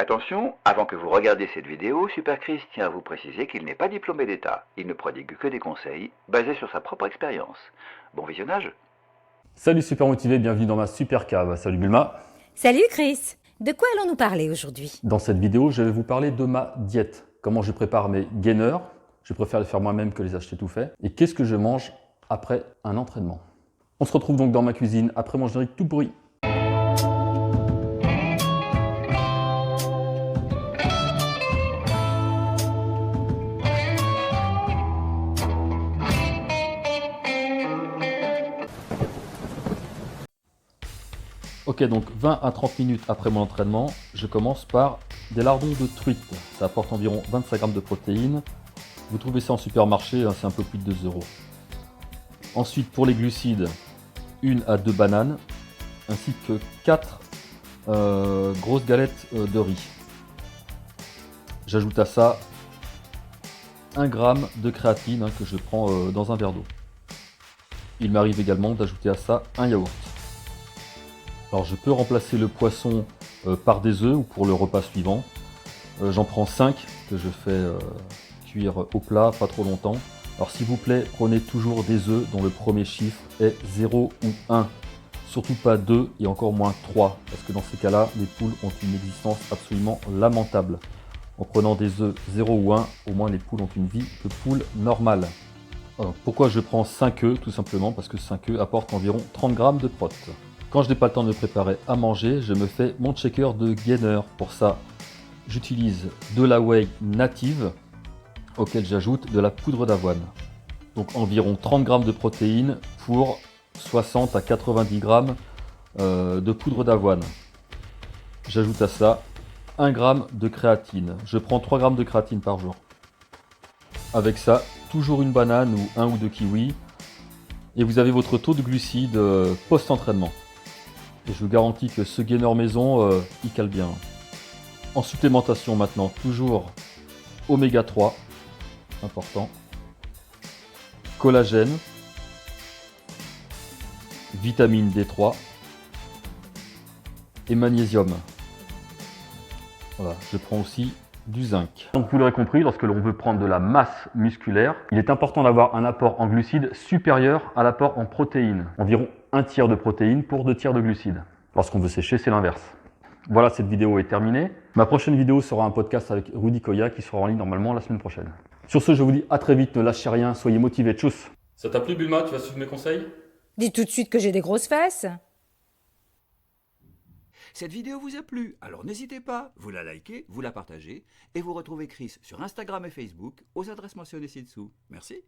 Attention, avant que vous regardiez cette vidéo, Super Chris tient à vous préciser qu'il n'est pas diplômé d'État. Il ne prodigue que des conseils basés sur sa propre expérience. Bon visionnage. Salut super motivé, bienvenue dans ma super cave. Salut Bulma. Salut Chris. De quoi allons-nous parler aujourd'hui? Dans cette vidéo, je vais vous parler de ma diète. Comment je prépare mes gainers. Je préfère les faire moi-même que les acheter tout fait. Et qu'est-ce que je mange après un entraînement. On se retrouve donc dans ma cuisine après mon générique tout pourri. Ok, donc 20 à 30 minutes après mon entraînement, je commence par des lardons de truite. Ça apporte environ 25 grammes de protéines. Vous trouvez ça en supermarché, hein, c'est un peu plus de 2 euros. Ensuite, pour les glucides, 1 à 2 bananes, ainsi que 4 grosses galettes de riz. J'ajoute à ça 1 g de créatine que je prends dans un verre d'eau. Il m'arrive également d'ajouter à ça un yaourt. Alors je peux remplacer le poisson par des œufs ou pour le repas suivant. J'en prends 5 que je fais cuire au plat, pas trop longtemps. Alors s'il vous plaît, prenez toujours des œufs dont le premier chiffre est 0 ou 1. Surtout pas 2 et encore moins 3, parce que dans ces cas-là, les poules ont une existence absolument lamentable. En prenant des œufs 0 ou 1, au moins les poules ont une vie de poule normale. Alors, pourquoi je prends 5 œufs? Tout simplement parce que 5 œufs apportent environ 30 grammes de prot. Quand je n'ai pas le temps de me préparer à manger, je me fais mon shaker de gainer. Pour ça, j'utilise de la whey native, auquel j'ajoute de la poudre d'avoine. Donc environ 30 grammes de protéines pour 60 à 90 grammes de poudre d'avoine. J'ajoute à ça 1 g de créatine. Je prends 3 grammes de créatine par jour. Avec ça, toujours une banane ou 1 ou 2 kiwis. Et vous avez votre taux de glucides post-entraînement. Et je vous garantis que ce gainer maison, il cale bien. En supplémentation maintenant, toujours oméga 3, important, collagène, vitamine D3 et magnésium. Voilà, je prends aussi du zinc. Donc vous l'aurez compris, lorsque l'on veut prendre de la masse musculaire, il est important d'avoir un apport en glucides supérieur à l'apport en protéines. Environ 1 tiers de protéines pour 2 tiers de glucides. Lorsqu'on veut sécher, c'est l'inverse. Voilà, cette vidéo est terminée. Ma prochaine vidéo sera un podcast avec Rudy Koya qui sera en ligne normalement la semaine prochaine. Sur ce, je vous dis à très vite, ne lâchez rien, soyez motivés, tchuss. Ça t'a plu Bulma, tu vas suivre mes conseils? Dis tout de suite que j'ai des grosses fesses. Cette vidéo vous a plu, alors n'hésitez pas, vous la likez, vous la partagez et vous retrouvez Chris sur Instagram et Facebook aux adresses mentionnées ci-dessous. Merci.